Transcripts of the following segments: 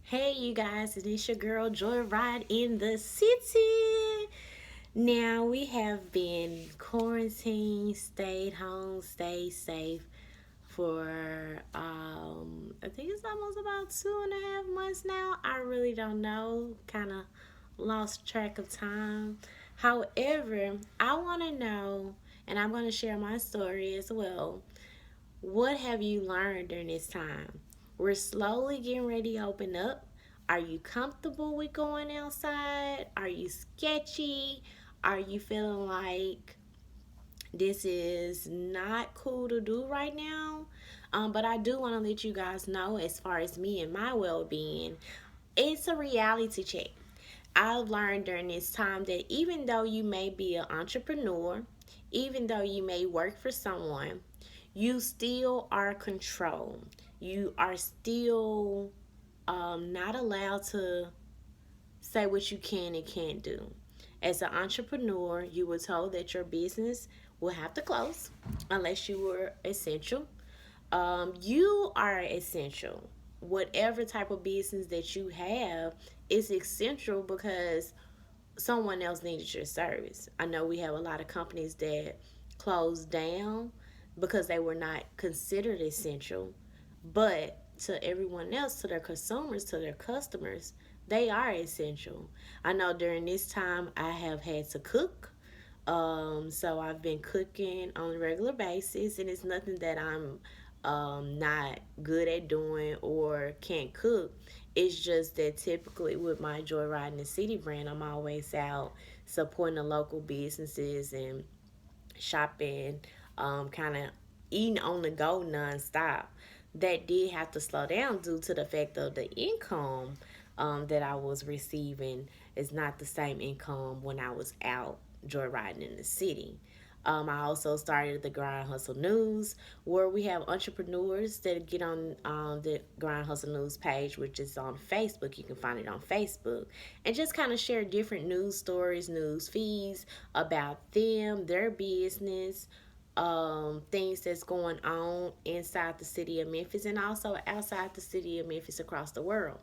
Hey, you guys, it is your girl Joyride in the city. Now, we have been quarantined, stayed home, stayed safe for, I think it's almost about 2.5 months now. I really don't know, kind of lost track of time. However, I want to know, and I'm going to share my story as well. What have you learned during this time? We're slowly getting ready to open up. Are you comfortable with going outside? Are you sketchy? Are you feeling like this is not cool to do right now? But I do want to let you guys know, as far as me and my well being, it's a reality check. I've learned during this time that even though you may be an entrepreneur, even though you may work for someone, you still are controlled. You are still not allowed to say what you can and can't do. As an entrepreneur, you were told that your business will have to close unless you were essential. You are essential. Whatever type of business that you have is essential because someone else needed your service. I know we have a lot of companies that closed down because they were not considered essential, but to everyone else, to their consumers, to their customers, they are essential. I know during this time I have had to cook. So I've been cooking on a regular basis, and it's nothing that I'm not good at doing or can't cook. It's just that typically with my Joyride in the City brand, I'm always out supporting the local businesses and shopping, kind of eating on the go nonstop. That did have to slow down due to the fact of the income that I was receiving is not the same income when I was out joyriding in the city. I also started the Grind Hustle News, where we have entrepreneurs that get on the Grind Hustle News page, which is on Facebook. You can find it on Facebook, and just kind of share different news stories, news feeds about them, their business, things that's going on inside the city of Memphis and also outside the city of Memphis across the world.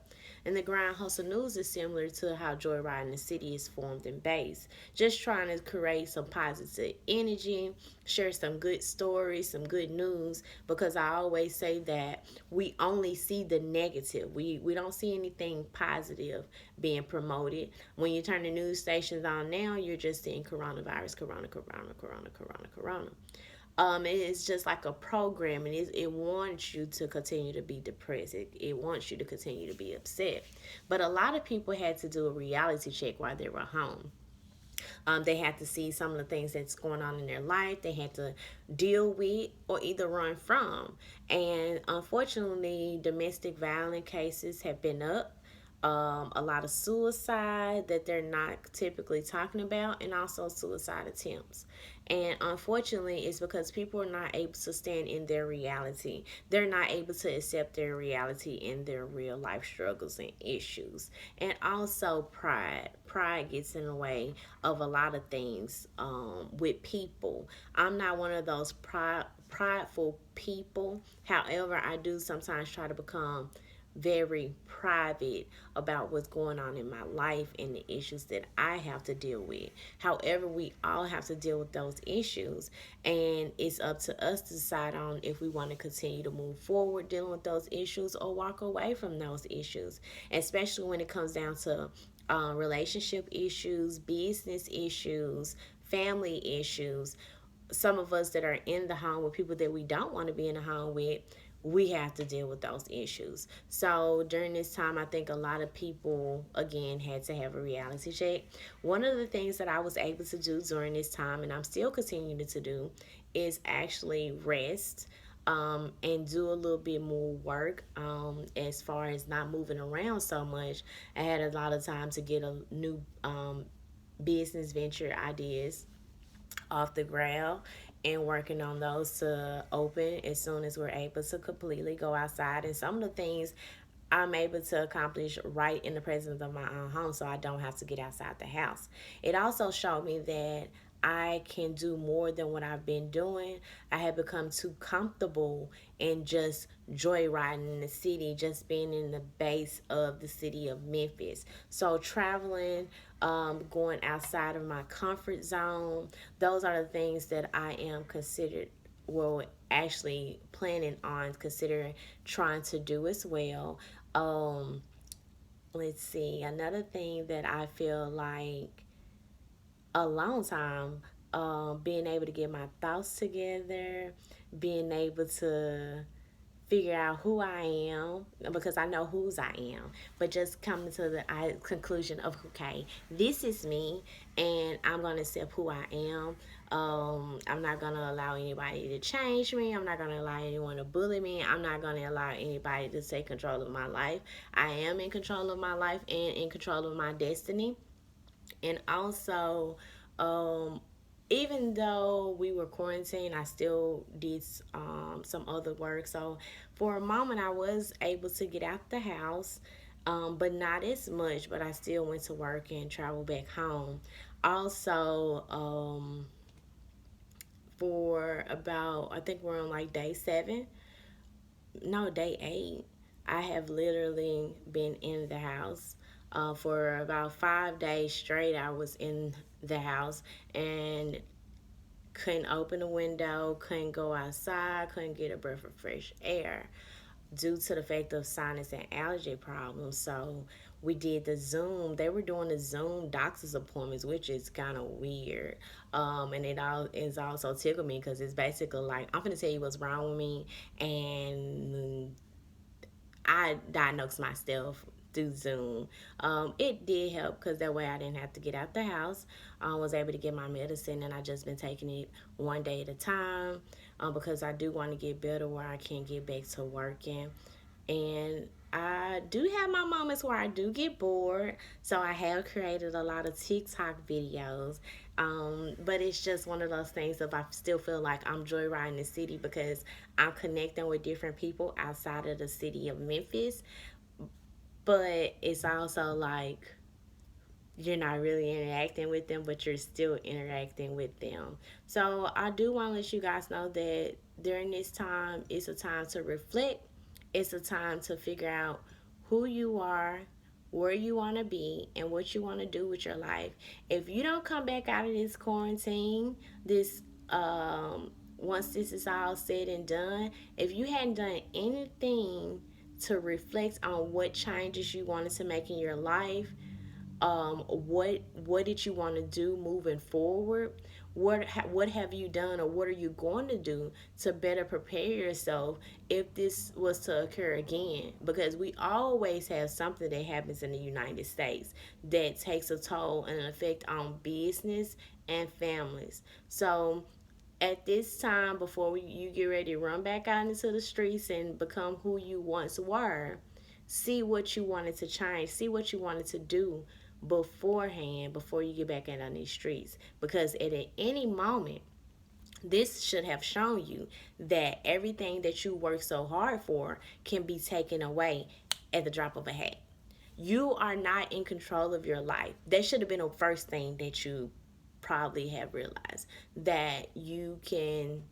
And the Grind Hustle News is similar to how Joyride in the City is formed and based. Just trying to create some positive energy, share some good stories, some good news, because I always say that we only see the negative. We don't see anything positive being promoted. When you turn the news stations on now, you're just seeing coronavirus, corona. It's just like a program, and it wants you to continue to be depressed. It wants you to continue to be upset. But a lot of people had to do a reality check while they were home. They had to see some of the things that's going on in their life. They had to deal with or either run from. And unfortunately, domestic violence cases have been up. A lot of suicide that they're not typically talking about, and also suicide attempts. And unfortunately, it's because people are not able to stand in their reality. They're not able to accept their reality and their real life struggles and issues. And also, pride. Pride gets in the way of a lot of things with people. I'm not one of those prideful people. However, I do sometimes try to become very private about what's going on in my life and the issues that I have to deal with. However, we all have to deal with those issues, and it's up to us to decide on if we want to continue to move forward dealing with those issues or walk away from those issues, especially when it comes down to relationship issues, business issues, family issues. Some of us that are in the home with people that we don't want to be in the home with, we have to deal with those issues. So during this time, I think a lot of people, again, had to have a reality check. One of the things that I was able to do during this time, and I'm still continuing to do, is actually rest. And do a little bit more work as far as not moving around so much. I had a lot of time to get a new business venture ideas off the ground and working on those to open as soon as we're able to completely go outside. And some of the things I'm able to accomplish right in the presence of my own home, so I don't have to get outside the house. It also showed me that I can do more than what I've been doing. I have become too comfortable in just joyriding in the city, just being in the base of the city of Memphis. So traveling, going outside of my comfort zone, those are the things that I am considered, well, actually planning on considering trying to do as well. Um, let's see, another thing that I feel like a long time, being able to get my thoughts together, being able to figure out who I am, because I know whose I am, but just coming to the conclusion of, okay, this is me, and I'm going to accept who I am. I'm not going to allow anybody to change me. I'm not going to allow anyone to bully me. I'm not going to allow anybody to take control of my life. I am in control of my life and in control of my destiny. And also, um, even though we were quarantined, I still did some other work. So for a moment, I was able to get out the house, but not as much. But I still went to work and traveled back home. Also, for about, I think we're on like day 7, no, day 8. I have literally been in the house. For about 5 days straight, I was in the house and couldn't open the window, couldn't go outside, couldn't get a breath of fresh air due to the fact of sinus and allergy problems. So we did the Zoom. They were doing the Zoom doctor's appointments, which is kind of weird. And it all is also tickled me because it's basically like, I'm gonna tell you what's wrong with me, and I diagnosed myself through Zoom. It did help because that way I didn't have to get out the house. I was able to get my medicine, and I just been taking it one day at a time, because I do want to get better where I can get back to working. And I do have my moments where I do get bored, so I have created a lot of TikTok videos. But it's just one of those things of, I still feel like I'm joyriding the city because I'm connecting with different people outside of the city of Memphis. But it's also like you're not really interacting with them, but you're still interacting with them. So I do want to let you guys know that during this time, it's a time to reflect. It's a time to figure out who you are, where you want to be, and what you want to do with your life. If you don't come back out of this quarantine, this once this is all said and done, if you hadn't done anything to reflect on what changes you wanted to make in your life, what did you want to do moving forward, what have you done, or what are you going to do to better prepare yourself if this was to occur again, because we always have something that happens in the United States that takes a toll and an effect on business and families. So at this time, before you get ready to run back out into the streets and become who you once were, see what you wanted to change, see what you wanted to do beforehand before you get back out on these streets. Because at any moment, this should have shown you that everything that you worked so hard for can be taken away at the drop of a hat. You are not in control of your life. That should have been the first thing that you probably have realized, that you can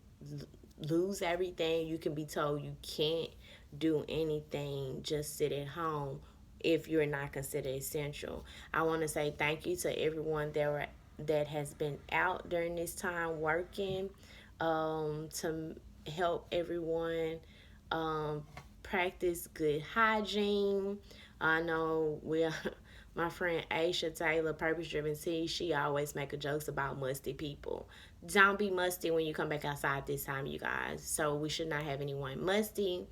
lose everything. You can be told you can't do anything, just sit at home if you're not considered essential. I want to say thank you to everyone that has been out during this time working, to help everyone um, practice good hygiene. I know we my friend Aisha Taylor, Purpose Driven Tea, she always make a jokes about musty people. Don't be musty when you come back outside this time, you guys. So we should not have anyone musty,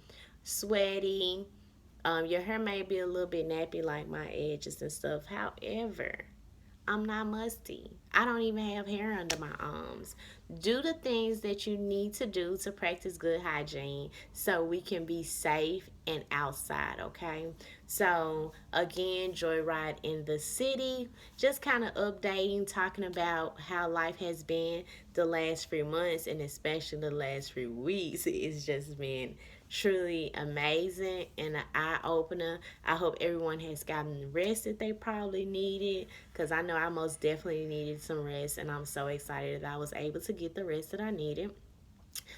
sweaty. Your hair may be a little bit nappy like my edges and stuff. However, I'm not musty. I don't even have hair under my arms. Do the things that you need to do to practice good hygiene so we can be safe and outside, okay? So, again, Joyride in the City, just kind of updating, talking about how life has been the last few months, and especially the last few weeks. It's just been truly amazing and an eye opener. I hope everyone has gotten the rest that they probably needed, because I know I most definitely needed some rest, and I'm so excited that I was able to get the rest that I needed.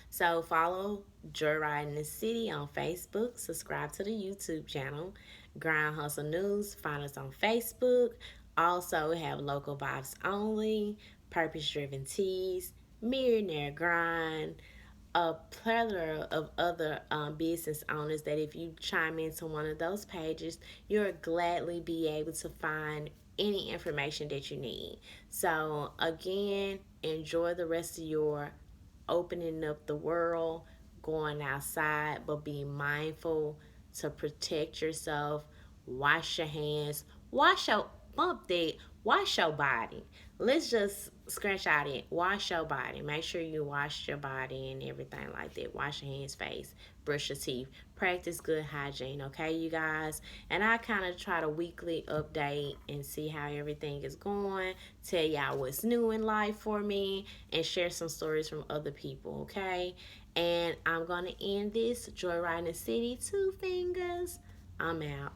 So follow Joyride in the City on Facebook. Subscribe to the YouTube channel, Grind Hustle News. Find us on Facebook. Also, we have Local Vibes Only, Purpose Driven Teas, Millionaire Grind, a plethora of other business owners that if you chime into one of those pages, you'll gladly be able to find any information that you need. So, again, enjoy the rest of your opening up the world, going outside, but being mindful to protect yourself. Wash your hands, wash your bump that, wash your body. Let's just scratch out it. Wash your body. Make sure you wash your body and everything like that. Wash your hands, face, brush your teeth. Practice good hygiene, okay, you guys? And I kind of try to weekly update and see how everything is going, tell y'all what's new in life for me, and share some stories from other people, okay? And I'm going to end this Joyride in the City. Two fingers. I'm out.